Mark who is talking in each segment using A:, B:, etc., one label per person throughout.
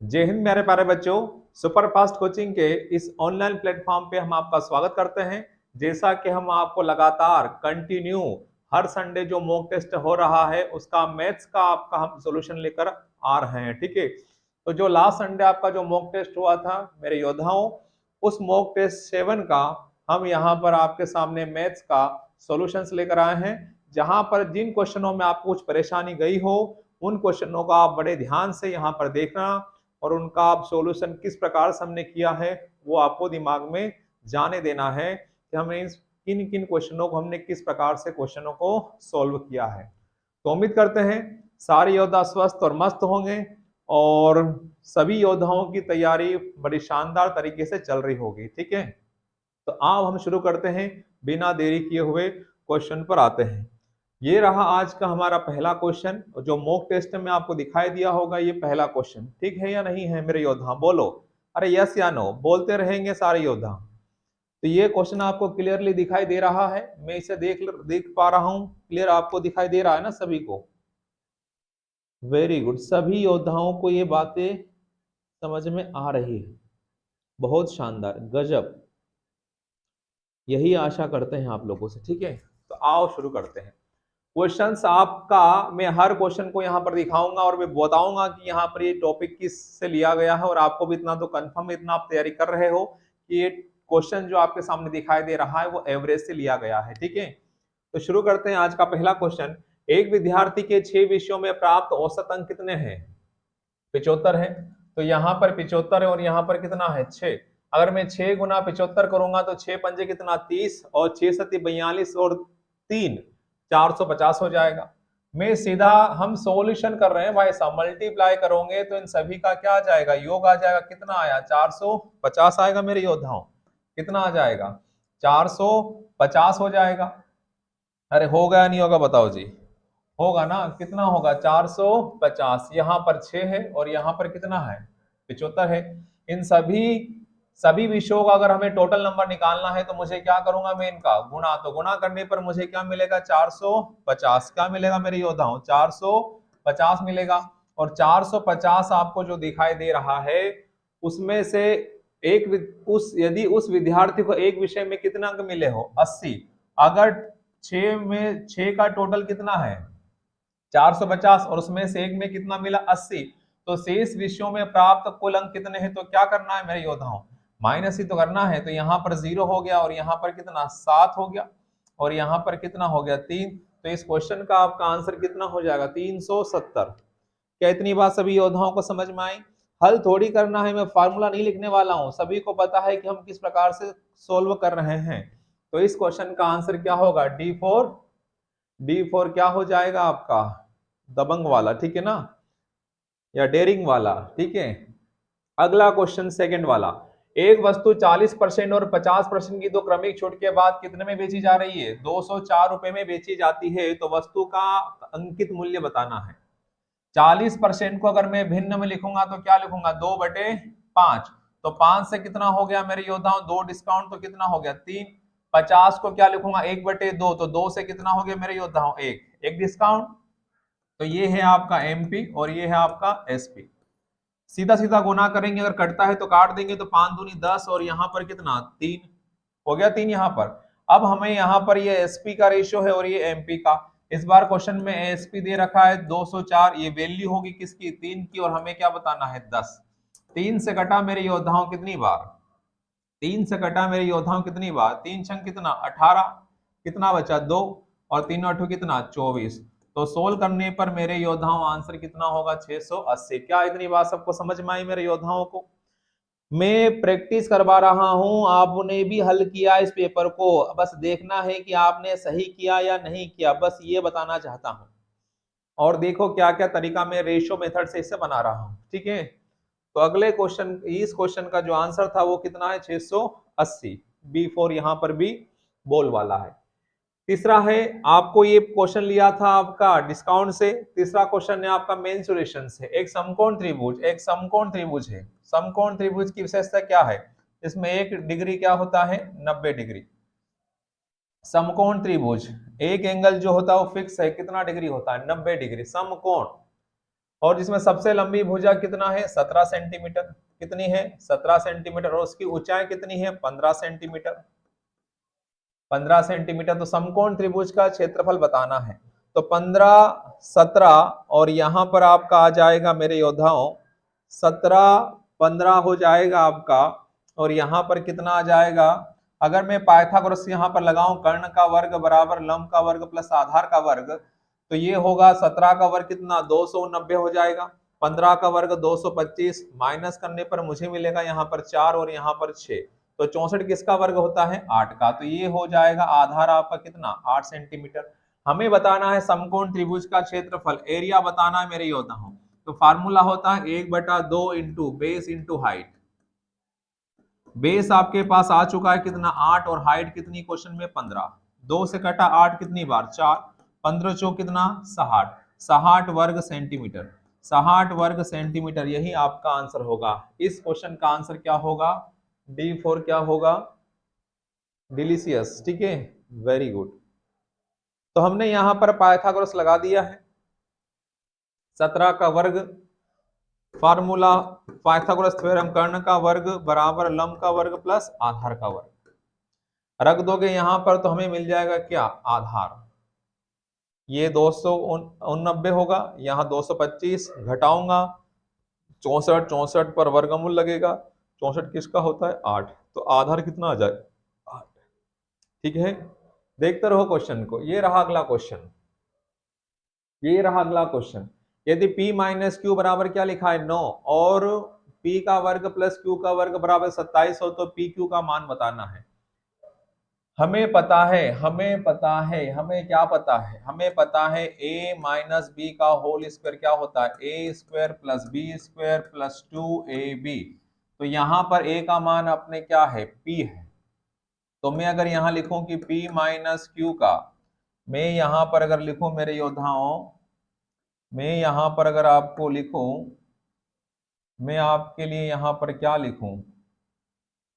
A: जय हिंद मेरे प्यारे बच्चों। सुपर फास्ट कोचिंग के इस ऑनलाइन प्लेटफॉर्म पे हम आपका स्वागत करते हैं। जैसा कि हम आपको लगातार कंटिन्यू हर संडे जो मॉक टेस्ट हो रहा है उसका मैथ्स का आपका हम सॉल्यूशन लेकर आ रहे हैं। ठीक है, तो जो लास्ट संडे आपका जो मॉक टेस्ट हुआ था मेरे योद्धाओं, उस मॉक टेस्ट 7 का हम यहाँ पर आपके सामने मैथ्स का सॉल्यूशंस लेकर आए हैं। जहां पर जिन क्वेश्चनों में आपको कुछ परेशानी गई हो उन क्वेश्चनों का आप बड़े ध्यान से यहाँ पर देखना और उनका आप सॉल्यूशन किस प्रकार से हमने किया है वो आपको दिमाग में जाने देना है कि हमने इस किन किन क्वेश्चनों को हमने किस प्रकार से क्वेश्चनों को सॉल्व किया है। तो उम्मीद करते हैं सारे योद्धा स्वस्थ और मस्त होंगे और सभी योद्धाओं की तैयारी बड़ी शानदार तरीके से चल रही होगी। ठीक है, तो अब हम शुरू करते हैं, बिना देरी किए हुए क्वेश्चन पर आते हैं। ये रहा आज का हमारा पहला क्वेश्चन जो मॉक टेस्ट में आपको दिखाई दिया होगा। ये पहला क्वेश्चन ठीक है या नहीं है मेरे योद्धा, बोलो। अरे यस या नो बोलते रहेंगे सारे योद्धा। तो ये क्वेश्चन आपको क्लियरली दिखाई दे रहा है, मैं इसे देख पा रहा हूं। क्लियर आपको दिखाई दे रहा है ना सभी को? वेरी गुड, सभी योद्धाओं को ये बातें समझ में आ रही है। बहुत शानदार, गजब। यही आशा करते हैं आप लोगों से। ठीक है, तो आओ शुरू करते हैं। क्वेश्चंस आपका मैं हर क्वेश्चन को यहाँ पर दिखाऊंगा और मैं बताऊंगा कि यहाँ पर ये टॉपिक किस से लिया गया है। और आपको भी इतना तो कंफर्म, इतना आप तैयारी कर रहे हो कि ये क्वेश्चन जो आपके सामने दिखाई दे रहा है वो एवरेज से लिया गया है। ठीक है, तो शुरू करते हैं आज का पहला क्वेश्चन। एक विद्यार्थी के 6 विषयों में प्राप्त औसत अंक कितने हैं? 75 है। तो यहाँ पर 75 है और यहाँ पर कितना है? 6। अगर मैं 6 गुना 75 करूंगा तो 6 पंजे कितना? 30 और 6 सती 42 और 3 450 हो जाएगा। मैं सीधा, हम सॉल्यूशन कर रहे हैं भाई साहब, मल्टीप्लाई करोगे तो इन सभी का क्या आ जाएगा? योग आ जाएगा। कितना आया? 450 आएगा मेरे योद्धाओं। कितना आ जाएगा? 450 हो जाएगा। अरे होगा या नहीं होगा बताओ जी? होगा ना? कितना होगा? 450। यहाँ पर 6 है और यहाँ पर कितना है? 75 है। इन सभी सभी विषयों का अगर हमें टोटल नंबर निकालना है तो मुझे क्या करूंगा? मैं इनका गुणा, तो गुणा करने पर मुझे क्या मिलेगा? 450। क्या मिलेगा मेरे योद्धाओं? 450 मिलेगा। और 450 आपको जो दिखाई दे रहा है उसमें से उस यदि उस विद्यार्थी को एक विषय में कितना अंक मिले हो? 80। अगर 6 में 6 का टोटल कितना है? 450 और उसमें से एक में कितना मिला? 80। तो शेष विषयों में प्राप्त कुल अंक कितने हैं? तो क्या करना है मेरे योद्धाओं? माइनस ही तो करना है। तो यहाँ पर 0 हो गया और यहाँ पर कितना? 7 हो गया और यहाँ पर कितना हो गया? 3। तो इस क्वेश्चन का आपका आंसर कितना हो जाएगा? 370। क्या इतनी बात सभी योद्धाओं को समझ में आई? हल थोड़ी करना है, मैं फार्मूला नहीं लिखने वाला हूं, सभी को पता है कि हम किस प्रकार से सोल्व कर रहे हैं। तो इस क्वेश्चन का आंसर क्या होगा? D4। D4 क्या हो जाएगा आपका? दबंग वाला, ठीक है ना, या डेयरिंग वाला। ठीक है, अगला क्वेश्चन सेकंड वाला। एक वस्तु 40% और 50% की दो क्रमिक छूट के बाद कितने में बेची जा रही है? 204 रुपए में बेची जाती है। तो वस्तु का अंकित मूल्य बताना है। 40% को अगर मैं भिन्न में लिखूंगा तो क्या लिखूंगा? 2/5। तो 5 से कितना हो गया मेरे योद्धाओं? 2 डिस्काउंट तो कितना हो गया? 3। 50 को क्या लिखूंगा? 1/2। तो 2 से कितना हो गया मेरे योद्धाओं? 1 डिस्काउंट। तो ये है आपका एमपी और ये है आपका एसपी। सीधा सीधा गुना करेंगे, अगर कटता है तो काट देंगे। तो 5 दूनी 10 और यहाँ पर कितना? 3 हो गया। 3 यहाँ पर। अब हमें यहाँ पर ये एसपी का रेशियो है और ये एमपी का। इस बार क्वेश्चन में एसपी दे रखा है 204। ये वैल्यू होगी किसकी? 3 की। और हमें क्या बताना है? 10। 3 से कटा मेरे योद्धाओं कितनी बार? 3 से कटा मेरे योद्धाओं कितनी बार? 3 छंग कितना? 18। कितना बचा? 2। और 3 8 कितना? 24। तो सोल्व करने पर मेरे योद्धाओं आंसर कितना होगा? 680। क्या इतनी बात सबको समझ में आई मेरे योद्धाओं को? मैं प्रैक्टिस करवा रहा हूं, आपने भी हल किया इस पेपर को, बस देखना है कि आपने सही किया या नहीं किया, बस ये बताना चाहता हूं। और देखो क्या क्या तरीका मैं रेशियो मेथड से इसे बना रहा हूं। ठीक है, तो अगले क्वेश्चन, इस क्वेश्चन का जो आंसर था वो कितना है? 680। B4 यहाँ पर भी बोल वाला है। तीसरा है, आपको ये क्वेश्चन लिया था आपका डिस्काउंट से। तीसरा क्वेश्चन है आपका मेंसुरेशन से। एक समकोण त्रिभुज, एक समकोण त्रिभुज है। समकोण त्रिभुज की विशेषता क्या है? इसमें एक डिग्री क्या होता है? 90 डिग्री। समकोण त्रिभुज, एक एंगल जो होता है वो फिक्स है, कितना डिग्री होता है? 90 डिग्री। समकोण और जिसमें सबसे लंबी भुजा कितना है 17 सेंटीमीटर, कितनी है 17 सेंटीमीटर, और उसकी ऊंचाई कितनी है 15 सेंटीमीटर, 15 सेंटीमीटर। तो समकोण त्रिभुज का क्षेत्रफल बताना है, तो 15 17 और यहां पर आपका आ जाएगा मेरे योद्धाओं 17 15 हो जाएगा आपका, और यहां पर कितना आ जाएगा, अगर मैं पाइथागोरस यहां पर लगाऊं कर्ण का वर्ग बराबर लंब का वर्ग प्लस आधार का वर्ग, तो ये होगा 17 का वर्ग कितना 290 हो जाएगा, 15 का वर्ग 225, माइनस करने पर मुझे मिलेगा यहाँ पर 4 और यहाँ पर 6, तो 64 किसका वर्ग होता है 8 का, तो ये हो जाएगा आधार आपका कितना 8 सेंटीमीटर। हमें बताना है समकोण त्रिभुज का क्षेत्रफल, एरिया बताना है मेरे योद्धाओं, तो फार्मूला होता है 1/2 into base into height. Base आपके पास आ चुका है कितना 8 और हाइट कितनी क्वेश्चन में 15, 2 से कटा 8 कितनी बार 4, 15 चौक कितना 60, 60 वर्ग सेंटीमीटर, 60 वर्ग सेंटीमीटर, यही आपका आंसर होगा। इस क्वेश्चन का आंसर क्या होगा D4 क्या होगा डिलीशियस, ठीक है वेरी गुड। तो हमने यहां पर पाइथागोरस लगा दिया है, 17 का वर्ग फार्मूला पाइथागोरस थ्योरम कर्ण का वर्ग बराबर लंब का वर्ग प्लस आधार का वर्ग, रख दोगे यहां पर तो हमें मिल जाएगा क्या आधार, ये 290 होगा, यहाँ 225 घटाऊंगा 64, 64 पर वर्गमूल लगेगा, 64 किसका होता है 8, तो आधार कितना आ जाए 8, ठीक है। देखते रहो क्वेश्चन को, ये रहा अगला क्वेश्चन, ये रहा अगला क्वेश्चन। यदि p माइनस क्यू बराबर क्या लिखा है 9 और p का वर्ग प्लस q का वर्ग बराबर 27 हो, तो p q का मान बताना है। हमें पता है, हमें पता है, हमें क्या पता है, हमें पता है a माइनस बी का होल स्क्वायर क्या होता है a square plus B square plus 2ab, तो यहां पर a का मान अपने क्या है p है, तो मैं अगर यहां लिखूं कि p माइनस क्यू का, मैं यहां पर अगर लिखूं मेरे योद्धाओं, मैं यहां पर अगर आपको लिखूं, मैं आपके लिए यहां पर क्या लिखूं,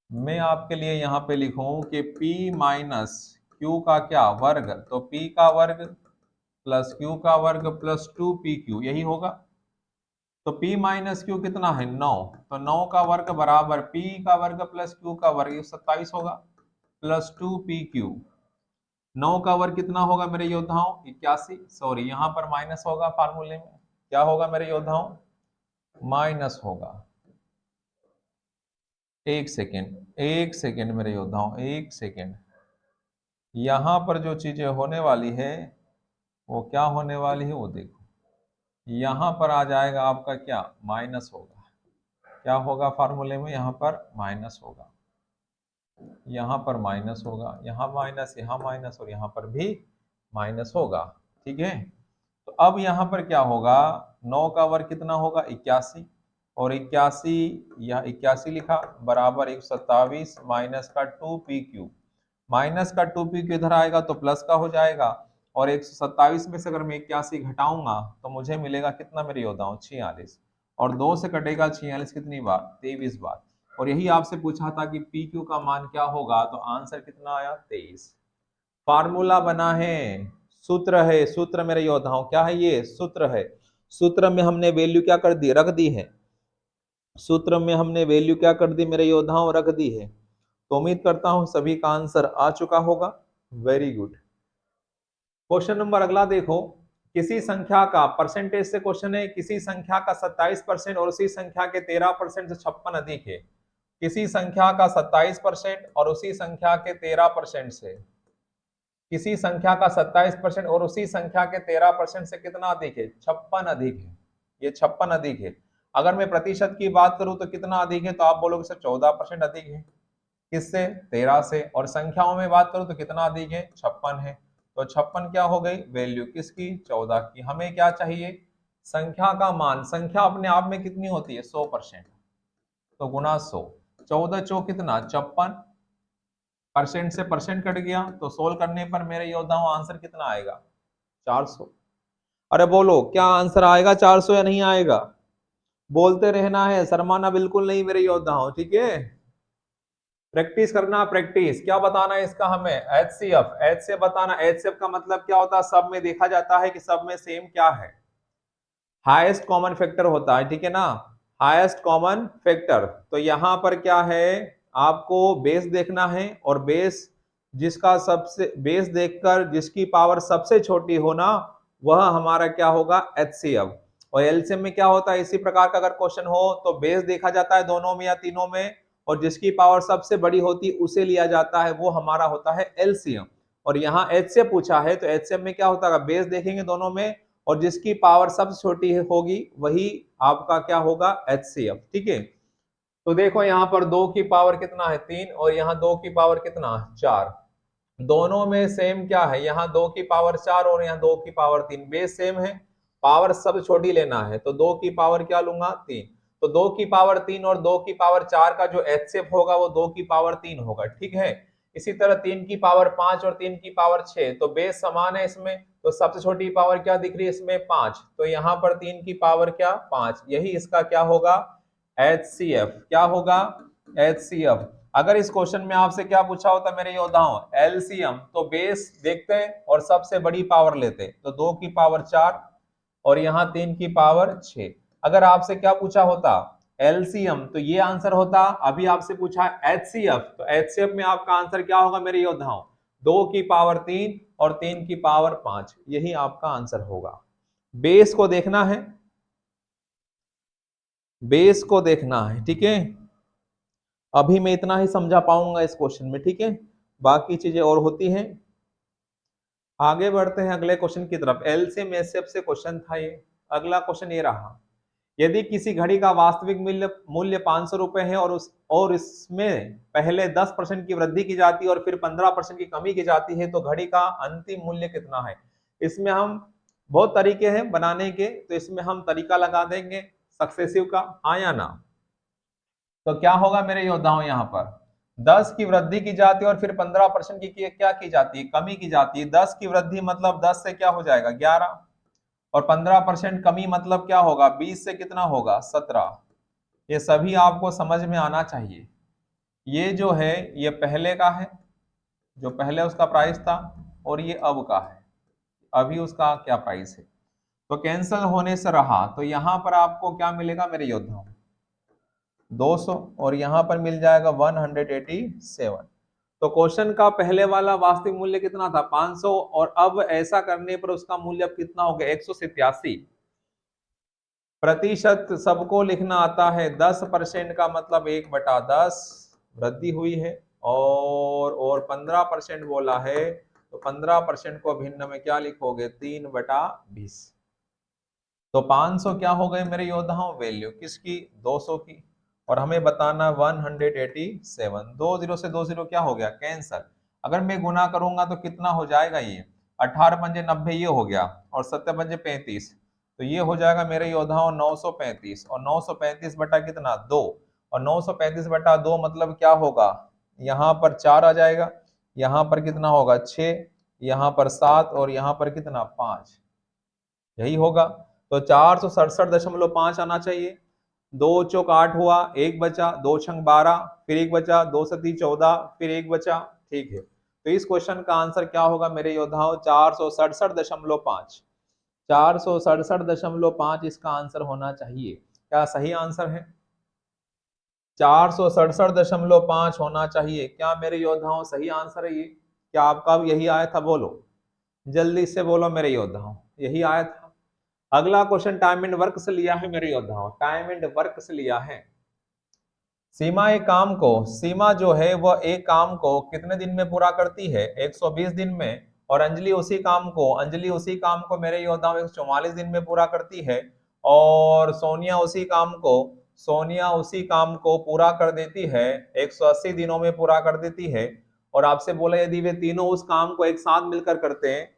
A: मैं आपके लिए यहां पे लिखूं कि p माइनस क्यू का क्या वर्ग, तो p का वर्ग प्लस q का वर्ग प्लस 2pq, यही होगा। तो p माइनस क्यू कितना है 9, तो 9 का वर्ग बराबर p का वर्ग प्लस q का वर्ग 27 होगा प्लस 2pq, 9 का वर्ग कितना होगा मेरे योद्धाओं 81, सॉरी यहाँ पर माइनस होगा, फार्मूले में क्या होगा मेरे योद्धाओं माइनस होगा, एक सेकेंड, एक सेकेंड मेरे योद्धाओं, एक सेकेंड, यहां पर जो चीजें होने वाली है वो क्या होने वाली है वो देखो, यहां पर आ जाएगा आपका क्या माइनस होगा, क्या होगा फार्मूले में यहाँ पर माइनस होगा, यहाँ पर माइनस होगा, यहाँ माइनस, यहाँ माइनस और यहाँ पर भी माइनस होगा, ठीक है। तो अब यहाँ पर क्या होगा 9 का वर्ग कितना होगा 81, और 81 यह 81 लिखा बराबर 127 माइनस का 2pq, माइनस का 2pq इधर आएगा तो प्लस का हो जाएगा, और 127 में से अगर मैं 81 घटाऊंगा तो मुझे मिलेगा कितना मेरे योद्धाओं 46, और 2 से कटेगा 46 कितनी बार 23 बार, और यही आपसे पूछा था कि pq का मान क्या होगा, तो आंसर कितना आया 23। फार्मूला बना है, सूत्र है, सूत्र मेरे योद्धाओं क्या है ये सूत्र है, सूत्र में हमने वैल्यू क्या कर दी रख दी है, सूत्र में हमने वैल्यू क्या कर दी मेरे योद्धाओं रख दी है। तो उम्मीद करता हूं सभी का आंसर आ चुका होगा, वेरी गुड। क्वेश्चन नंबर अगला देखो, किसी संख्या का परसेंटेज से क्वेश्चन है, किसी संख्या का 27% और उसी संख्या के 13% से 56 अधिक है, किसी संख्या का 27% और उसी संख्या के 13% से, किसी संख्या का 27% और उसी संख्या के 13% से कितना अधिक है 56 अधिक है, ये 56 अधिक है। अगर मैं प्रतिशत की बात करूं तो कितना अधिक है, तो आप बोलोगे सर 14% अधिक है, किससे 13 से, और संख्याओं में बात करूं तो कितना अधिक है 56 है, तो 56 क्या हो गई वैल्यू किसकी 14 की। हमें क्या चाहिए संख्या का मान, संख्या अपने आप में कितनी होती है 100%, तो गुना 100, 14 चौक कितना 56, परसेंट से परसेंट कट गया, तो सोल्व करने पर मेरे योद्धाओं आंसर कितना आएगा 400। अरे बोलो क्या आंसर आएगा 400 या नहीं आएगा, बोलते रहना है, शर्माना बिल्कुल नहीं मेरे योद्धाओं, ठीक है। प्रैक्टिस करना, प्रैक्टिस। क्या बताना है इसका हमें एचसीएफ, एचसीएफ बताना। एचसीएफ का मतलब क्या होता है, सब में देखा जाता है कि सब में सेम क्या है, हाईएस्ट कॉमन फैक्टर होता है, ठीक है ना, हाईएस्ट कॉमन फैक्टर। तो यहां पर क्या है, आपको बेस देखना है, और बेस जिसका सबसे बेस देखकर जिसकी पावर सबसे छोटी हो ना, वह हमारा क्या होगा, एचसीएफ। और एलसीएम में क्या होता है, इसी प्रकार का अगर क्वेश्चन हो तो बेस देखा जाता है दोनों में या तीनों में, और जिसकी पावर सबसे बड़ी होती उसे लिया जाता है, वो हमारा होता है एलसीएम। और यहाँ एच से पूछा है तो एचसीएफ में क्या होता है, बेस देखेंगे दोनों में, और जिसकी पावर सबसे छोटी होगी वही आपका क्या होगा, एचसीएफ, ठीक है। तो देखो यहाँ पर दो की पावर कितना है, 3, और यहाँ दो की पावर कितना, 4। दोनों में सेम क्या है, यहाँ दो की पावर 4 और यहाँ दो की पावर 3, बेस सेम है, पावर सब छोटी लेना है, तो दो की पावर क्या लूंगा, 3। तो दो की पावर 3 और दो की पावर 4 का जो एचसीएफ होगा वो दो की पावर 3 होगा, ठीक है। इसी तरह 3 की पावर 5 और 3 की पावर 6, तो बेस समान है इसमें, तो सबसे छोटी पावर क्या दिख रही है इसमें, 5, तो यहाँ पर 3 की पावर क्या, 5, यही इसका क्या होगा, एचसीएफ। क्या होगा, एचसीएफ। अगर इस क्वेश्चन में आपसे क्या पूछा होता मेरे योद्धाओं, एलसीएम, तो बेस देखते और सबसे बड़ी पावर लेते, तो 2 की पावर 4 और यहाँ 3 की पावर 6। अगर आपसे क्या पूछा होता, एलसीएम, तो ये आंसर होता। अभी आपसे पूछा एचसीएफ, तो एचसीएफ में आपका आंसर क्या होगा मेरे योद्धाओं, 2 की पावर 3 और 3 की पावर 5, यही आपका आंसर होगा। बेस को देखना है, बेस को देखना है, ठीक है। अभी मैं इतना ही समझा पाऊंगा इस क्वेश्चन में, ठीक है, बाकी चीजें और होती हैं। आगे बढ़ते हैं अगले क्वेश्चन की तरफ। एलसीएम एचसीएफ से क्वेश्चन था ये। अगला क्वेश्चन ये रहा, यदि किसी घड़ी का वास्तविक मूल्य मूल्य 500 रुपए है और इसमें पहले 10% की वृद्धि की जाती है और फिर 15% की कमी की जाती है, तो घड़ी का अंतिम मूल्य कितना है। इसमें हम बहुत तरीके हैं बनाने के, तो इसमें हम तरीका लगा देंगे सक्सेसिव का, हाँ या ना। तो क्या होगा मेरे योद्धाओं, यहाँ पर 10 की वृद्धि की जाती है और फिर 15% की क्या की जाती है, कमी की जाती है। 10 की वृद्धि मतलब 10 से क्या हो जाएगा, 11, और 15% कमी मतलब क्या होगा, 20 से कितना होगा, 17। ये सभी आपको समझ में आना चाहिए। ये जो है ये पहले का है, जो पहले उसका प्राइस था, और ये अब का है, अभी उसका क्या प्राइस है। तो कैंसिल होने से रहा, तो यहां पर आपको क्या मिलेगा मेरे योद्धाओं, 200, और यहां पर मिल जाएगा 187। तो क्वेश्चन का पहले वाला वास्तविक मूल्य कितना था, 500, और अब ऐसा करने पर उसका मूल्य अब कितना हो गया, 187। प्रतिशत सबको लिखना आता है, 10% का मतलब 1/10 वृद्धि हुई है, और 15% बोला है, तो 15% को भिन्न में क्या लिखोगे, 3/20। तो 500 क्या हो गए मेरे योद्धाओं, वैल्यू किसकी, 200 की, और हमें बताना 187। 20 से 20 क्या हो गया, कैंसर। अगर मैं गुना करूंगा तो कितना हो जाएगा, ये 18 पंजे 90 ये हो गया, और 7 पंजे 35, तो ये हो जाएगा मेरे योद्धाओं 935, और 935 बटा कितना, 2, और 935 बटा 2 मतलब क्या होगा, यहाँ पर 4 आ जाएगा, यहाँ पर कितना होगा, 6, यहाँ पर 7, और यहाँ पर कितना, 5, यही होगा। तो 467.5 आना चाहिए। 2 चौक 8 हुआ, एक बचा, 2 छंग 12, फिर एक बचा, 2 सती 14, फिर एक बचा, ठीक है। तो इस क्वेश्चन का आंसर क्या होगा मेरे योद्धाओं, 467.5। 467.5 इसका आंसर होना चाहिए। क्या सही आंसर है, 467.5 होना चाहिए। क्या मेरे योद्धाओं सही आंसर है ये, क्या आपका भी यही आया था, बोलो जल्दी से बोलो मेरे योद्धाओं, यही आया था। अगला क्वेश्चन टाइम एंड वर्क से लिया है मेरे योद्धाओं, टाइम एंड वर्क से लिया है। सीमा जो है वह एक काम को कितने दिन में पूरा करती है, 120 दिन में, और अंजलि उसी काम को मेरे योद्धाओं 144 दिन में पूरा करती है, और सोनिया उसी काम को पूरा कर देती है, 180 दिनों में पूरा कर देती है। और आपसे बोला यदि वे तीनों उस काम को एक साथ मिलकर करते हैं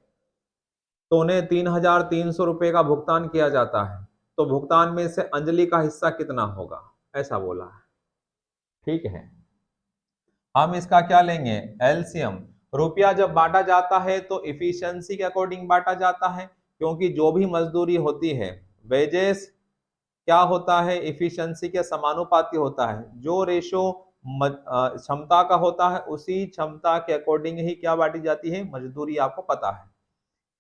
A: तो उन्हें 3,300 रुपए का भुगतान किया जाता है, तो भुगतान में से अंजलि का हिस्सा कितना होगा, ऐसा बोला है, ठीक है। हम इसका क्या लेंगे, एलसीएम। रुपया जब बांटा जाता है तो इफिशियंसी के अकॉर्डिंग बांटा जाता है, क्योंकि जो भी मजदूरी होती है, वेजेस क्या होता है, इफिशियंसी के समानुपाती होता है। जो रेशो क्षमता का होता है उसी क्षमता के अकॉर्डिंग ही क्या बांटी जाती है, मजदूरी। आपको पता है,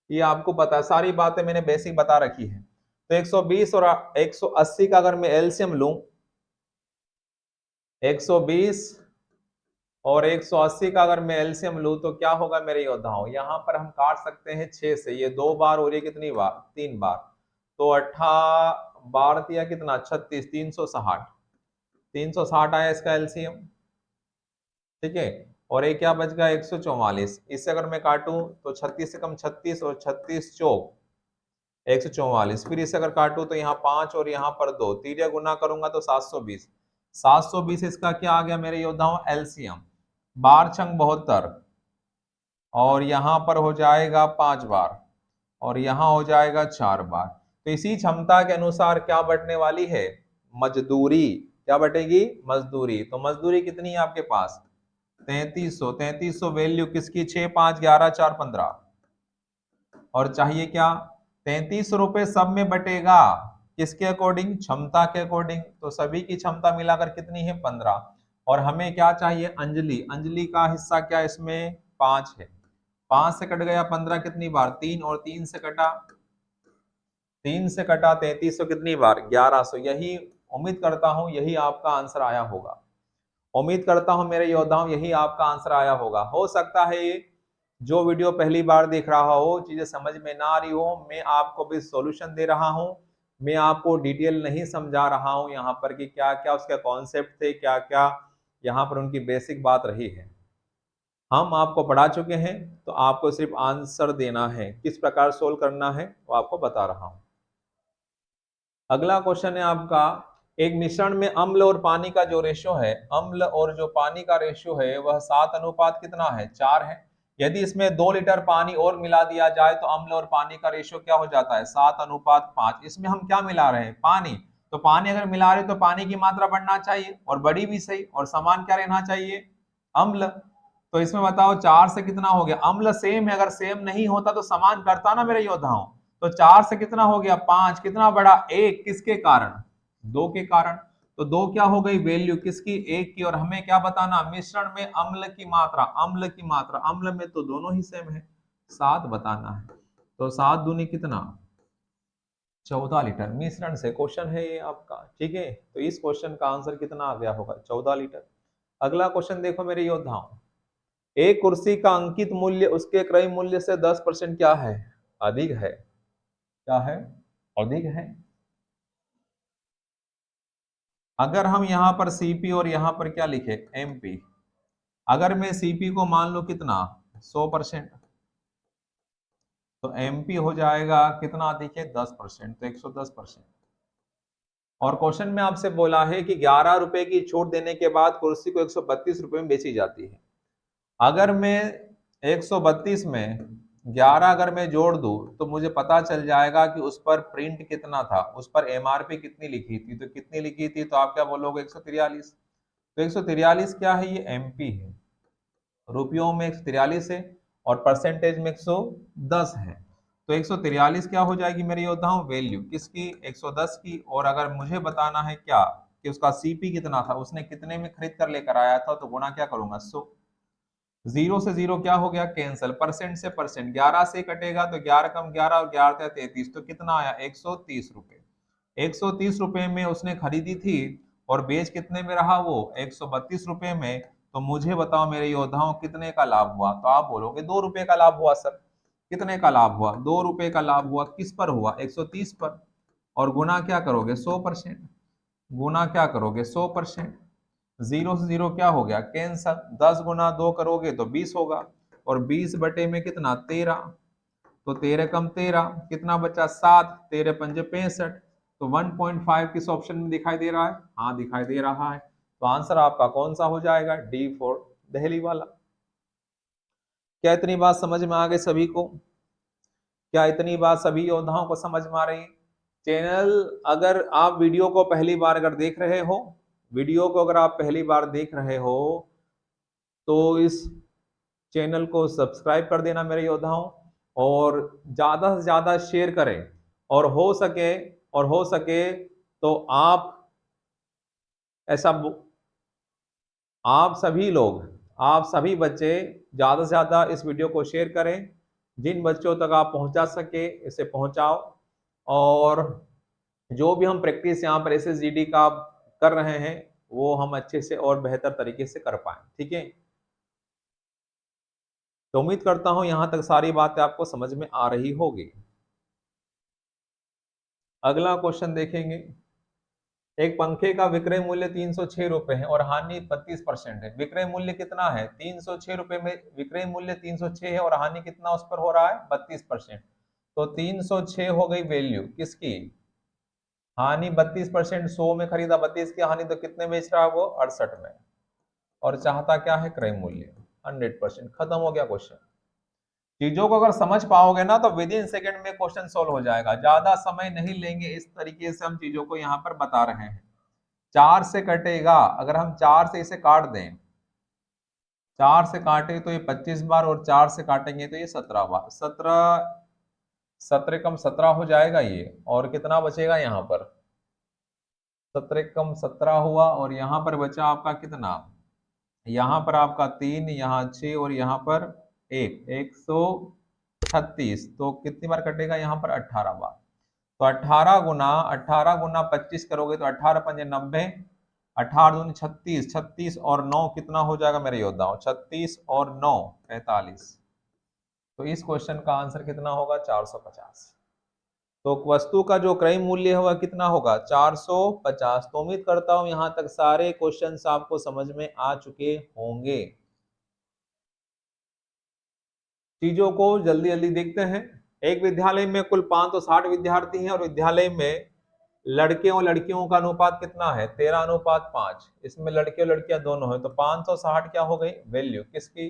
A: ये आपको पता है, सारी बातें मैंने बेसिक बता रखी है। तो 120 और 180 का अगर मैं एलसीएम लूं, 120 और 180 का अगर मैं एलसीएम लूं तो क्या होगा मेरे योद्धाओं, यहां पर हम काट सकते हैं 6 से, ये 2 बार और ये कितनी बार, 3 बार, तो 18 दिया कितना 36, 360, 360 आया इसका एलसीएम। ठीक है, और एक क्या बच गया 144, इससे अगर मैं काटूं तो 36 से कम 36 और 36 चौक 144, फिर इसे अगर काटूं तो यहाँ 5 और यहाँ पर 2, तीरिया गुना करूंगा तो 720, 720 इसका क्या आ गया मेरे योद्धाओं एलसीएम। बार छंग 72 और यहाँ पर हो जाएगा 5 बार और यहाँ हो जाएगा 4 बार। तो इसी क्षमता के अनुसार क्या बढ़ने वाली है, मजदूरी, क्या बढ़ेगी मजदूरी। तो मजदूरी कितनी है आपके पास 3300, 3300 वैल्यू किसकी 6 5 11 4 15, और चाहिए क्या 3300 रुपए सब में बटेगा किसके अकॉर्डिंग, क्षमता के अकॉर्डिंग। तो सभी की क्षमता मिलाकर कितनी है 15, और हमें क्या चाहिए अंजलि, अंजलि का हिस्सा क्या इसमें 5 है, 5 से कट गया 15 कितनी बार 3, और 3 से कटा 3300 कितनी बार 1100। यही उम्मीद करता हूं यही आपका आंसर आया होगा, उम्मीद करता हूं मेरे योद्धाओं यही आपका आंसर आया होगा। हो सकता है ये जो वीडियो पहली बार देख रहा हो चीजें समझ में ना आ रही हो, मैं आपको भी सॉल्यूशन दे रहा हूं, मैं आपको डिटेल नहीं समझा रहा हूं यहाँ पर कि क्या क्या उसके कॉन्सेप्ट थे, क्या क्या यहाँ पर उनकी बेसिक बात रही है, हम आपको पढ़ा चुके हैं। तो आपको सिर्फ आंसर देना है, किस प्रकार सोल्व करना है वो आपको बता रहा हूं। अगला क्वेश्चन है आपका, एक मिश्रण में अम्ल और पानी का जो रेशियो है, अम्ल और जो पानी का रेशियो है वह 7 अनुपात कितना है 4 है। यदि इसमें 2 लीटर पानी और मिला दिया जाए तो अम्ल और पानी का रेशियो क्या हो जाता है 7 अनुपात 5। इसमें हम क्या मिला रहे हैं पानी, तो पानी अगर मिला रहे तो पानी की मात्रा बढ़ना चाहिए और बड़ी भी सही, और समान क्या रहना चाहिए अम्ल। तो इसमें बताओ 4 से कितना हो गया, अम्ल सेम है, अगर सेम नहीं होता तो समान करता ना मेरे योद्धाओं। तो 4 से कितना हो गया 5, कितना बड़ा 1, किसके कारण 2 के कारण। तो 2 क्या हो गई वैल्यू किसकी 1 की, और हमें क्या बताना मिश्रण में अम्ल की मात्रा, अम्ल की मात्रा, अम्ल में तो दोनों ही सेम है 7 बताना है। तो 7 दूनी कितना 14 लीटर, मिश्रण से क्वेश्चन है ये आपका। ठीक है, तो इस क्वेश्चन का आंसर कितना आ गया होगा 14 लीटर। अगला क्वेश्चन देखो मेरे योद्धाओं, एक कुर्सी का अंकित मूल्य उसके क्रय मूल्य से 10% क्या है अधिक है, क्या है अधिक है। अगर हम यहां पर सीपी और यहां पर क्या लिखे एमपी, अगर मैं सीपी को मान लो कितना 100%, तो एमपी हो जाएगा कितना अधिक है 10%, तो 110%। और क्वेश्चन में आपसे बोला है कि 11 रुपए की छूट देने के बाद कुर्सी को 132 रुपए में बेची जाती है। अगर मैं 132 में 11 अगर मैं जोड़ दूं तो मुझे पता चल जाएगा कि उस पर प्रिंट कितना था, उस पर एमआरपी कितनी लिखी थी, तो कितनी लिखी थी, तो आप क्या बोलोगे 143। तो 143 क्या है ये एमपी है, रुपयों में 143 है और परसेंटेज में 110 है। तो 143 क्या हो जाएगी मेरे योद्धाओं वैल्यू किसकी 110 की। और अगर मुझे बताना है क्या कि उसका सीपी कितना था, उसने कितने में खरीद कर लेकर आया था, तो गुणा क्या करूंगा 100, 0 से 0 क्या हो गया कैंसल, परसेंट से परसेंट 11 से कटेगा तो 11 कम 11 और 11 33, तो कितना आया 130 रुपए। 130 रुपए में उसने खरीदी थी और बेच कितने में रहा वो 132 रुपए में। तो मुझे बताओ मेरे योद्धाओं कितने का लाभ हुआ, तो आप बोलोगे 2 रुपए का लाभ हुआ सर। कितने का लाभ हुआ 2 रुपए का लाभ हुआ, किस पर हुआ 130 पर, और गुना क्या करोगे 100%, गुना क्या करोगे 100%। 0 से 0 क्या हो गया कैंसल, 10 गुना 2 करोगे तो 20 होगा, और 20 बटे में कितना 13, तो 13 कम 13 कितना बचा 7, 13 पंजे 65। तो 1.5 किस ऑप्शन में दिखाई दे रहा है, हाँ दिखाई दे रहा है। तो आंसर आपका कौन सा हो जाएगा डी फॉर दिल्ली वाला। क्या इतनी बात समझ में आ गई सभी को, क्या इतनी बात सभी योद्धाओं को समझ में आ रही। चैनल अगर आप वीडियो को पहली बार अगर देख रहे हो, वीडियो को अगर आप पहली बार देख रहे हो तो इस चैनल को सब्सक्राइब कर देना मेरे योद्धाओं, और ज्यादा से ज्यादा शेयर करें, और हो सके तो ऐसा आप सभी लोग, आप सभी बच्चे ज्यादा से ज्यादा इस वीडियो को शेयर करें, जिन बच्चों तक आप पहुंचा सके इसे पहुंचाओ। और जो भी हम प्रैक्टिस यहाँ पर SSGD का कर रहे हैं वो हम अच्छे से और बेहतर तरीके से कर पाए। ठीक है, तो उम्मीद करता हूं यहां तक सारी बातें आपको समझ में आ रही होगी। अगला क्वेश्चन देखेंगे। एक पंखे का विक्रय मूल्य 306 रुपए है और हानि 32% है। विक्रय मूल्य कितना है? 306 रुपए में विक्रय मूल्य 306 है और हानि कितना उस पर हो रहा है? 32%। तो 306 हो गई वैल्यू किसकी? हानि 32%। 100 में खरीदा 32 की हानि, तो कितने बेच रहा है वो? 68 में। और चाहता क्या है? क्रय मूल्य 100%। खत्म हो गया क्वेश्चन। चीजों को अगर समझ पाओगे ना तो विद इन सेकेंड में क्वेश्चन सोल्व हो जाएगा। ज्यादा समय नहीं लेंगे, इस तरीके से हम चीजों को यहाँ पर बता रहे हैं। 4 से कटेगा, अगर हम 4 से इसे काट दें, 4 से काटे तो ये 25 बार, और 4 से काटेंगे तो ये 17 बार। 17 कम 17 हो जाएगा ये, और कितना बचेगा यहाँ पर? 17 कम 17 हुआ, और यहाँ पर बचा आपका कितना? यहाँ पर आपका 3, यहाँ 6 और यहाँ पर 1, 136। तो कितनी बार कटेगा यहाँ पर? 18 बार। तो 18 गुना 25 करोगे तो 18 पंजे 90, 18 दूनी 36, 36 और 9 कितना हो जाएगा मेरे योद्धाओं? 36 और 9 45। तो इस क्वेश्चन का आंसर कितना होगा? 450। तो वस्तु का जो क्रय मूल्य है वह कितना होगा? 450। तो उम्मीद करता हूं यहां तक सारे क्वेश्चंस आपको समझ में आ चुके होंगे। चीजों को जल्दी जल्दी देखते हैं। एक विद्यालय में कुल 560 विद्यार्थी हैं और विद्यालय में लड़के और लड़कियों का अनुपात कितना है? 13:5। इसमें लड़के और लड़कियां दोनों है, तो 560 क्या हो गई वैल्यू किसकी?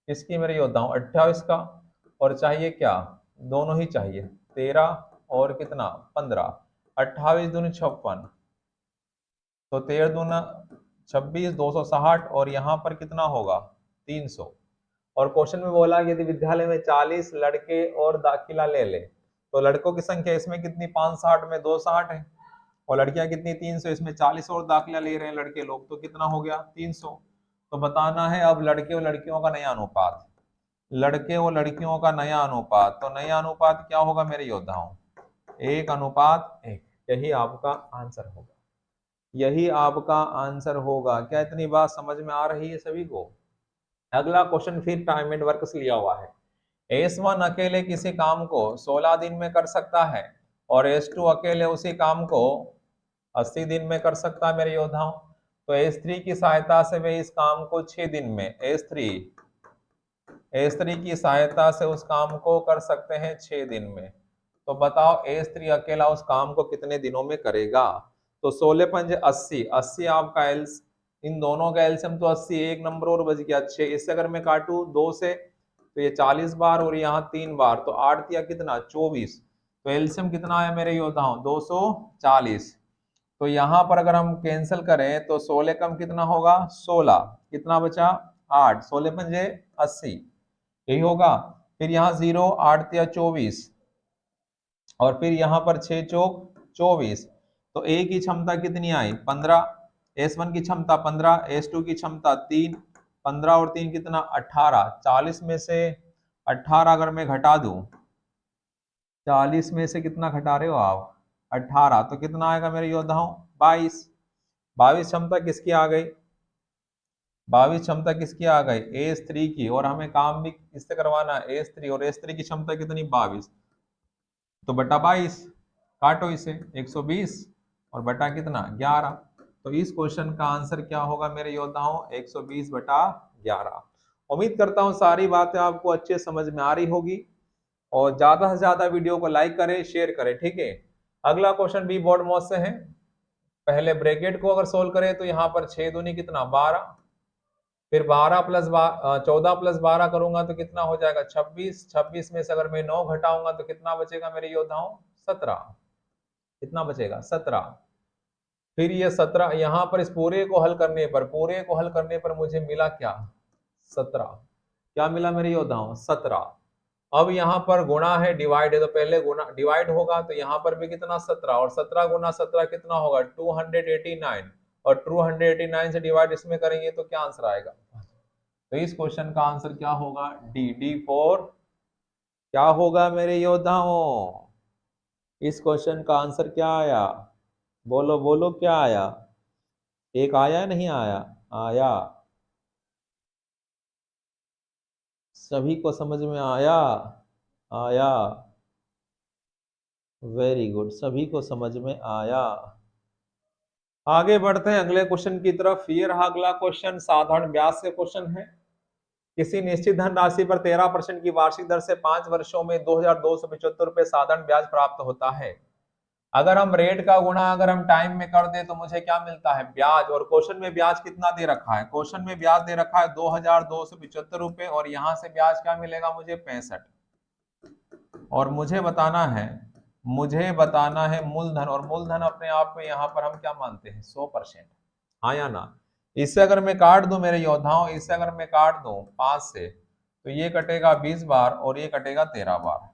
A: किसकी मेरे योद्धाओं? 28 का। और चाहिए क्या? दोनों ही चाहिए, 13 और कितना? 15। 28 दूनी 56, तो 13 दूना 26, 260, और यहाँ पर कितना होगा? 300। और क्वेश्चन में बोला कि यदि विद्यालय में 40 लड़के और दाखिला ले ले, तो लड़कों की संख्या इसमें कितनी? 560 में 260 है, और लड़कियां कितनी? 300। इसमें 40 और दाखिला ले रहे हैं लड़के लोग, तो कितना हो गया? 300। तो बताना है अब लड़के और लड़कियों का नया अनुपात। लड़के और लड़कियों का नया अनुपात, तो नया अनुपात क्या होगा मेरे योद्धाओं? 1:1। यही आपका आंसर होगा। यही आपका आंसर होगा। क्या इतनी बात समझ में आ रही है सभी को? अगला क्वेश्चन फिर टाइम एंड वर्क से लिया हुआ है। S1 अकेले किसी काम को 16 दिन में कर सकता है और S2 अकेले उसी काम को 80 दिन में कर सकता है मेरे योद्धाओं। तो S3 की सहायता से वे इस काम को 6 दिन में, S3 की सहायता से उस काम को कर सकते हैं 6 दिन में। तो बताओ S3 अकेला उस काम को कितने दिनों में करेगा? तो 16 पंजे 80, 80 आपका एल्स, इन दोनों का एल्सियम तो 80, एक नंबर और बच गया 6। इससे अगर मैं काटू 2 से तो ये 40 बार, और यहाँ 3 बार, तो 8 या कितना? 24। तो एल्सियम कितना आया मेरे योद्धाओं? 240। तो यहाँ पर अगर हम कैंसिल करें तो 16 कम कितना होगा? 16। कितना बचा? 8। 16 पंजे 80, यही होगा। फिर यहाँ 0, 8 या 24, और फिर यहाँ पर 6 चौक 24। तो ए की क्षमता कितनी आई? 15। S1 की क्षमता 15, S2 की क्षमता 3। 15 और 3 कितना? 18। 40 में से 18 अगर मैं घटा दूं, 40 में से कितना घटा रहे हो आप? 18, तो कितना आएगा मेरे योद्धाओं? 22। 22 क्षमता किसकी आ गई? 22 क्षमता किसकी आ गई? S3 की। और हमें काम भी किससे करवाना है? S3। और S3 की क्षमता कितनी? 22। तो बटा 22, काटो इसे, 120 और बटा कितना? 11। तो इस क्वेश्चन का आंसर क्या होगा मेरे योद्धाओं? 120 बटा 11। उम्मीद करता हूं सारी बातें आपको अच्छे समझ में आ रही होगी, और ज्यादा से ज्यादा वीडियो को लाइक करें, शेयर करें। ठीक है, अगला क्वेश्चन भी बोर्ड मौज से है। पहले ब्रैकेट को अगर सोल्व करें तो यहाँ पर 6 दूनी कितना? 12। फिर 12 प्लस 14 प्लस 12 करूंगा तो कितना हो जाएगा? 26। 26 में से अगर मैं 9 घटाऊंगा तो कितना बचेगा मेरे योद्धाओं? 17। कितना बचेगा? 17। फिर ये 17 यहाँ पर इस पूरे को हल करने पर मुझे मिला क्या? 17। क्या मिला मेरे योद्धाओं? 17। अब यहाँ पर गुणा है, डिवाइड है, तो पहले गुणा डिवाइड होगा, तो यहाँ पर भी कितना? 17। और 17 गुना 17 कितना होगा? 289। और 289 से डिवाइड इसमें करेंगे तो क्या आंसर आएगा? तो इस क्वेश्चन का आंसर क्या होगा? डी। डी फॉर क्या होगा मेरे योद्धाओं? इस क्वेश्चन का आंसर क्या आया? बोलो बोलो, क्या आया? एक आया या नहीं आया? आया। सभी को समझ में आया? आया। वेरी गुड, सभी को समझ में आया। आगे बढ़ते हैं अगले क्वेश्चन की तरफ। ये रहा अगला क्वेश्चन, साधारण ब्याज से क्वेश्चन है। किसी निश्चित धन राशि पर 13% की वार्षिक दर से 5 वर्षों में 2275 रुपए साधारण ब्याज प्राप्त होता है। अगर हम रेट का गुणा अगर हम टाइम में कर दे तो मुझे क्या मिलता है? ब्याज। और क्वेश्चन में ब्याज कितना दे रखा है? क्वेश्चन में ब्याज दे रखा है 2275 रुपए, और यहां से ब्याज क्या मिलेगा मुझे? 65। और मुझे बताना है मूलधन, और मूलधन अपने आप में यहाँ पर हम क्या मानते हैं? 100%। हाँ या ना? इससे अगर मैं काट दूं मेरे योद्धाओं, इससे अगर मैं काट दूं 5 से, तो ये कटेगा 20 बार और ये कटेगा 13 बार।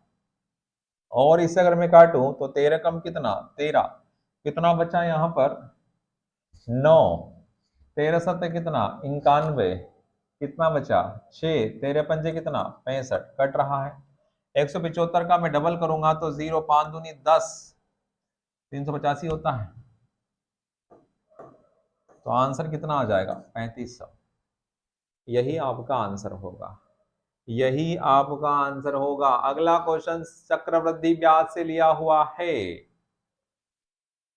A: और इससे अगर मैं काटूं तो 13 कम कितना? 13। कितना बचा यहाँ पर? 9। 13 सत्ते कितना? 91। कितना बचा? 6। 13 पंजे कितना? 65। कट रहा है। 175 का मैं डबल करूंगा तो 0 5 दूनी 10, 385 होता है। तो आंसर कितना आ जाएगा? 3500। यही आपका आंसर होगा। यही आपका आंसर होगा। अगला क्वेश्चन चक्रवृद्धि ब्याज से लिया हुआ है।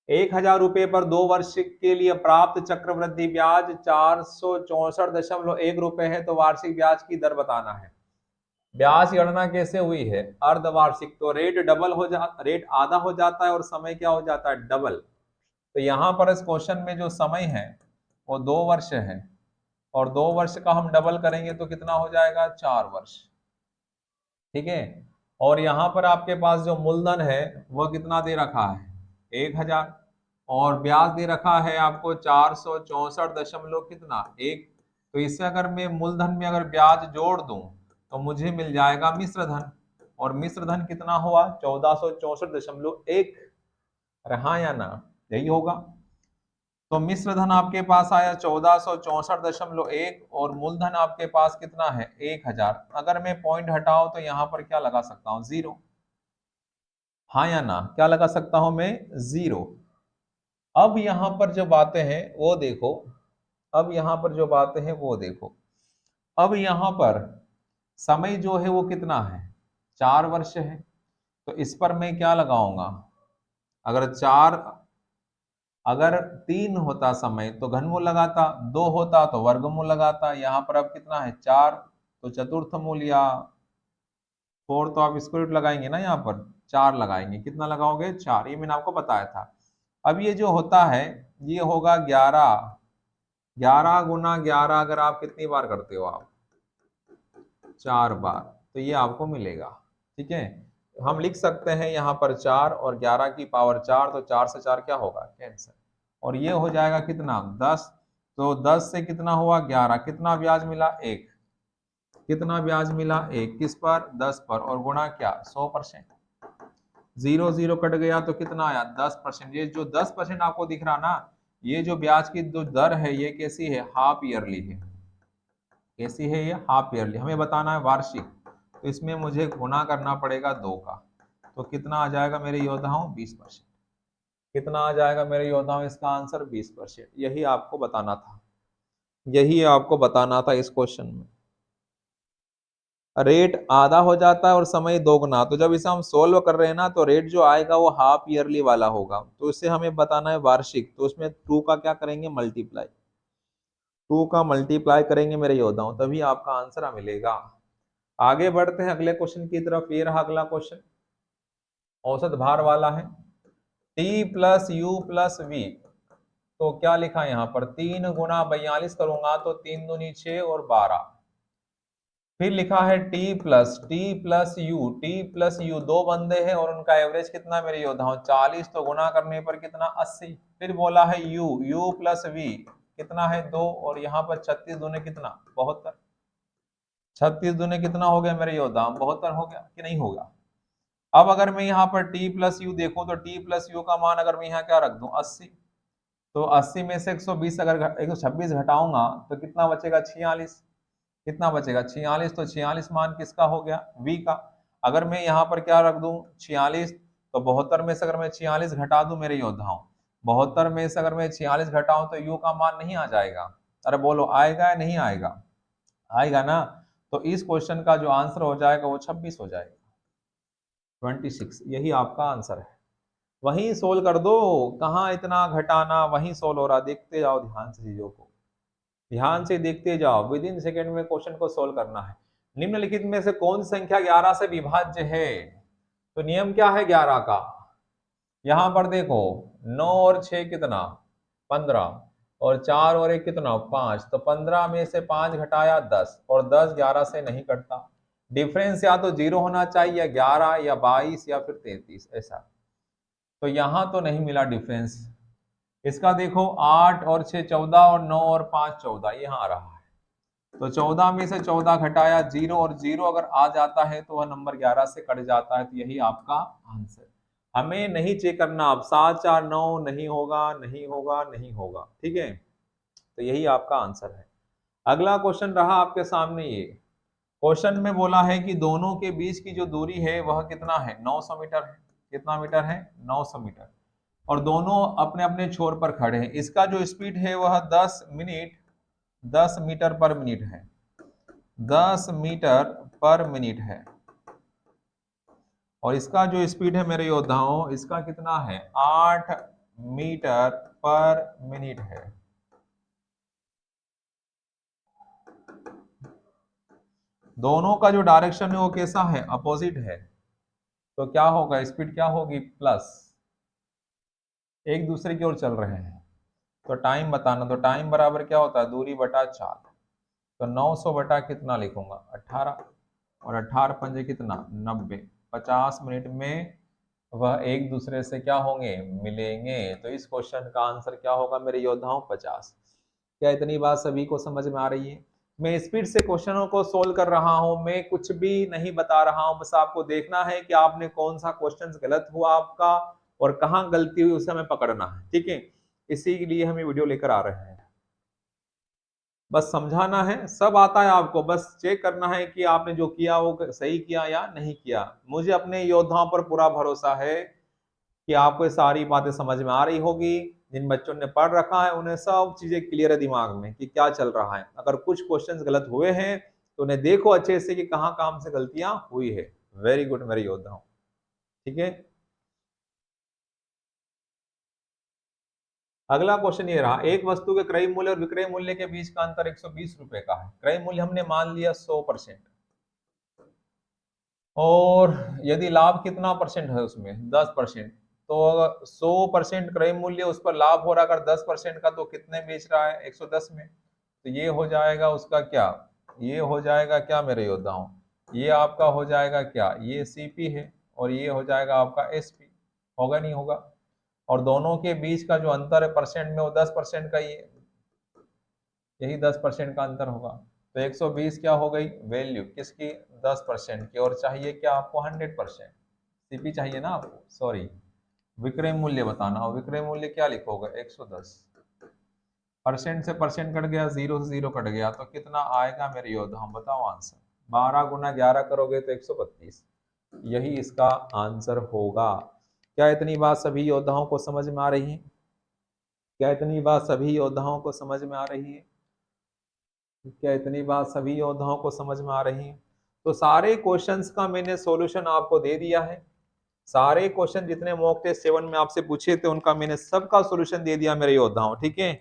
A: 1000 रुपए पर 2 वर्ष के लिए प्राप्त चक्रवृद्धि ब्याज 464.1 रुपए है, तो वार्षिक ब्याज की दर बताना है। ब्याज गणना कैसे हुई है? अर्धवार्षिक, तो रेट आधा हो जाता है और समय क्या हो जाता है? डबल। तो यहां पर इस क्वेश्चन में जो समय है वो 2 वर्ष है, और 2 वर्ष का हम डबल करेंगे तो कितना हो जाएगा? 4 वर्ष। ठीक है। और यहाँ पर आपके पास जो मूलधन है वह कितना दे रखा है? 1000। और ब्याज दे रखा है आपको 464 दशमलव कितना? 1। तो इससे अगर मैं मूलधन में अगर ब्याज जोड़ दूं तो मुझे मिल जाएगा मिश्र धन। और मिश्र धन कितना हुआ? 1464.1। अरे हाँ या ना? यही होगा। तो मिश्र धन आपके पास आया 1464.1, और मूलधन आपके पास कितना है? 1000। अगर मैं पॉइंट हटाऊं तो यहां पर क्या लगा सकता हूं? 0। हाँ या ना? क्या लगा सकता हूं मैं? 0। अब यहां पर जो बातें हैं वो देखो। अब यहां पर जो बातें हैं वो देखो। अब यहां पर समय जो है वो कितना है? 4 वर्ष है। तो इस पर मैं क्या लगाऊंगा? अगर 4, अगर 3 होता समय तो घनमूल लगाता, 2 होता तो वर्गमूल लगाता। यहाँ पर अब कितना है? 4। तो चतुर्थ मूल या 4, तो आप स्क्वायर रूट लगाएंगे ना, यहाँ पर 4 लगाएंगे। कितना लगाओगे? 4। ये मैंने आपको बताया था। अब ये जो होता है ये होगा 11। 11 गुना 11 अगर आप कितनी बार करते हो? आप 4 बार। तो ये आपको मिलेगा। ठीक है। हम लिख सकते हैं यहाँ पर 4 और 11 की पावर 4, तो 4 से 4 क्या होगा? कैंसिल। और ये हो जाएगा कितना? 10। तो 10 से कितना हुआ? 11। कितना ब्याज मिला? 1। कितना ब्याज मिला? 1। किस पर? 10 पर। और गुणा क्या? 100%। 0 0 कट गया तो कितना आया? 10%। ये जो 10% आपको दिख रहा ना, ये जो ब्याज की जो दर है ये कैसी है? हाफ ईयरली है। कैसी है ये? Half yearly. हमें बताना है वार्षिक, तो इसमें मुझे गुणा करना पड़ेगा 2 का। तो कितना आ जाएगा मेरे योद्धाओं? 20%। कितना आ जाएगा मेरे योद्धाओं इसका आंसर? 20%। यही आपको बताना था। यही आपको बताना था इस क्वेश्चन में। रेट आधा हो जाता है और समय दोगुना। तो जब इसे हम सोल्व कर रहे हैं ना, तो रेट जो आएगा वो हाफ ईयरली वाला होगा। तो इससे हमें बताना है वार्षिक, तो उसमें 2 का क्या करेंगे? मल्टीप्लाई। 2 का मल्टीप्लाई करेंगे मेरे योद्धाओं, तभी आपका आंसर मिलेगा। आगे बढ़ते हैं अगले क्वेश्चन की तरफ। ये रहा अगला क्वेश्चन, औसत भार वाला है। T plus U plus V. तो क्या लिखा है यहाँ पर? 3 गुना 42 करूंगा तो 3 दूनी 6 और 12। फिर लिखा है टी प्लस यू, दो बंदे हैं और उनका एवरेज कितना मेरे योद्धाओं? 40। तो गुना करने पर कितना? 80। फिर बोला है यू प्लस वी कितना है? 2। और यहाँ पर 36 दूने कितना? 72। 36 दूने कितना हो गया मेरे योद्धा? 72 हो गया कि नहीं होगा? अब अगर मैं यहाँ पर टी प्लस यू देखूं तो टी प्लस यू का मान अगर मैं यहाँ क्या रख दूं? 80। तो 80 में से 120 अगर 126 घटाऊंगा तो कितना बचेगा? 46। कितना बचेगा? 46। तो 46 मान किसका हो गया? वी का। अगर मैं यहाँ पर क्या रख दूं? 46, तो 72 में से अगर मैं 46 घटा दूं मेरे योद्धाओं, 72 में से अगर मैं 46 घटाऊं तो यू का मान नहीं आ जाएगा? अरे बोलो आएगा या नहीं आएगा? आएगा ना। तो इस क्वेश्चन का जो आंसर हो जाएगा वो 26 हो जाएगा, 26। यही आपका आंसर है। वहीं सोल्व कर दो, कहाँ इतना घटाना, वहीं सोल्व हो रहा, देखते जाओ ध्यान से चीजों को, ध्यान से देखते जाओ, विद इन सेकेंड में क्वेश्चन को सोल्व करना है। निम्नलिखित में से कौन सी संख्या 11 से विभाज्य है? तो नियम क्या है 11 का? यहां पर देखो 9 और 6 कितना, 15, और 4 और 1 कितना, 5। तो 15 में से 5 घटाया 10, और 10 11 से नहीं कटता। डिफरेंस या तो 0 होना चाहिए, या 11 या 22 या फिर 33 ऐसा। तो यहां तो नहीं मिला डिफरेंस। इसका देखो 8 और 6 14, और 9 और 5 14, यहाँ आ रहा है। तो 14 में से 14 घटाया 0, और 0 अगर आ जाता है तो वह नंबर 11 से कट जाता है। तो यही आपका आंसर। हमें नहीं चेक करना अब 7 4 9 नहीं होगा, नहीं होगा, नहीं होगा, ठीक है। तो यही आपका आंसर है। अगला क्वेश्चन रहा आपके सामने। ये क्वेश्चन में बोला है कि दोनों के बीच की जो दूरी है वह कितना है, 900 मीटर है। कितना मीटर है? 900 मीटर। और दोनों अपने अपने छोर पर खड़े हैं। इसका जो स्पीड है वह 10 मीटर पर मिनट है, 10 मीटर पर मिनट है। और इसका जो स्पीड है मेरे योद्धाओं, इसका कितना है, 8 मीटर पर मिनट है। दोनों का जो डायरेक्शन है वो कैसा है, अपोजिट है। तो क्या होगा, स्पीड क्या होगी, प्लस, एक दूसरे की ओर चल रहे हैं। तो टाइम बताना, तो टाइम बराबर क्या होता है, दूरी बटा 4। तो 900 बटा कितना लिखूंगा, 18, और 18 पंजे कितना, 90। 50 मिनट में वह एक दूसरे से क्या होंगे, मिलेंगे। तो इस क्वेश्चन का आंसर क्या होगा मेरे योद्धाओं, 50। क्या इतनी बात सभी को समझ में आ रही है? मैं स्पीड से क्वेश्चनों को सोल्व कर रहा हूं, मैं कुछ भी नहीं बता रहा हूं, बस आपको देखना है कि आपने कौन सा क्वेश्चन गलत हुआ आपका, और कहाँ गलती हुई उसे हमें पकड़ना है, ठीक है। इसी के लिए हम ये वीडियो लेकर आ रहे हैं। बस समझाना है, सब आता है आपको, बस चेक करना है कि आपने जो किया वो सही किया या नहीं किया। मुझे अपने योद्धाओं पर पूरा भरोसा है कि आपको ये सारी बातें समझ में आ रही होगी। जिन बच्चों ने पढ़ रखा है उन्हें सब चीजें क्लियर है दिमाग में कि क्या चल रहा है। अगर कुछ क्वेश्चंस गलत हुए हैं तो उन्हें देखो अच्छे से कि कहाँ कहाँ से गलतियां हुई है। वेरी गुड मेरे योद्धाओं, ठीक है। अगला क्वेश्चन ये रहा, एक वस्तु के क्रय मूल्य और विक्रय मूल्य के बीच का अंतर 120 रुपए का है। क्रय मूल्य हमने मान लिया 100%, और यदि लाभ कितना परसेंट है उसमें, 10%। तो अगर 100% क्रय मूल्य, उस पर लाभ हो रहा है अगर 10% का, तो कितने बेच रहा है, 110 में। तो ये हो जाएगा उसका क्या, ये हो जाएगा क्या मेरे योद्धाओं, ये आपका हो जाएगा क्या, ये सीपी है, और ये हो जाएगा आपका एसपी। होगा नहीं होगा? और दोनों के बीच का जो अंतर है परसेंट में, वो 10% का, ये यही 10% का अंतर होगा। तो 120 क्या हो गई, वैल्यू किसकी, 10% की। और चाहिए क्या आपको, 100%। सीपी चाहिए ना आपको, सॉरी, विक्रय मूल्य बताना। और विक्रय मूल्य क्या लिखोगे, 110। परसेंट से परसेंट कट गया, जीरो से जीरो कट गया, तो कितना आएगा मेरे योद्धा, हम बताओ आंसर। 12 गुना 11 करोगे तो 132। यही इसका आंसर होगा। क्या इतनी बात सभी योद्धाओं को समझ में आ रही है? क्या इतनी बात सभी योद्धाओं को समझ में आ रही है? क्या इतनी बात सभी योद्धाओं को समझ में आ रही है? तो सारे क्वेश्चंस का मैंने सॉल्यूशन आपको दे दिया है। सारे क्वेश्चन जितने मॉक टेस्ट 7 में आपसे पूछे थे उनका मैंने सबका सॉल्यूशन दे दिया मेरे योद्धाओं, ठीक है।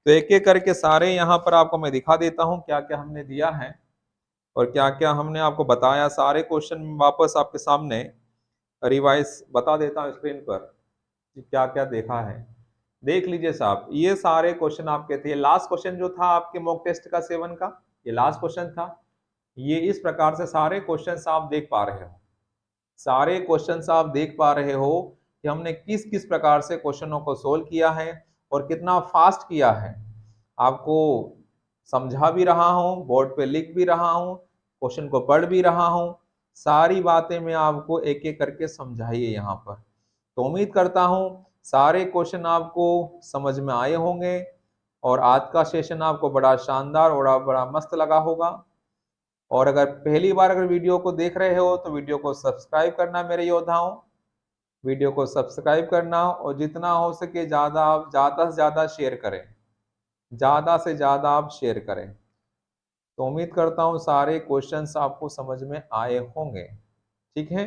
A: तो एक एक करके सारे यहाँ पर आपको मैं दिखा देता हूँ क्या क्या हमने दिया है और क्या क्या हमने आपको बताया। सारे क्वेश्चन वापस आपके सामने रिवाइज बता देता हूँ स्क्रीन पर कि क्या क्या देखा है। देख लीजिए साहब, ये सारे क्वेश्चन आपके थे। लास्ट क्वेश्चन जो था आपके मॉक टेस्ट का 7 का, ये लास्ट क्वेश्चन था। ये इस प्रकार से सारे क्वेश्चंस आप देख पा रहे हो, सारे क्वेश्चंस आप देख पा रहे हो कि हमने किस किस प्रकार से क्वेश्चनों को सोल्व किया है और कितना फास्ट किया है। आपको समझा भी रहा हूं, बोर्ड पे लिख भी रहा हूं, क्वेश्चन को पढ़ भी रहा हूं। सारी बातें मैं आपको एक एक करके समझाइए यहाँ पर। तो उम्मीद करता हूं सारे क्वेश्चन आपको समझ में आए होंगे और आज का सेशन आपको बड़ा शानदार और बड़ा मस्त लगा होगा। और अगर पहली बार अगर वीडियो को देख रहे हो तो वीडियो को सब्सक्राइब करना मेरे योद्धाओं। वीडियो को सब्सक्राइब करना और जितना हो सके ज़्यादा आप ज़्यादा से ज़्यादा शेयर करें, ज़्यादा से ज़्यादा आप शेयर करें। तो उम्मीद करता हूँ सारे क्वेश्चंस आपको समझ में आए होंगे। ठीक है,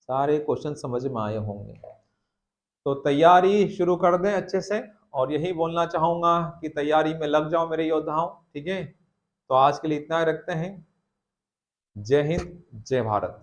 A: सारे क्वेश्चन समझ में आए होंगे। तो तैयारी शुरू कर दें अच्छे से, और यही बोलना चाहूंगा कि तैयारी में लग जाओ मेरे योद्धाओं। ठीक है, तो आज के लिए इतना ही रखते हैं। जय हिंद, जय भारत।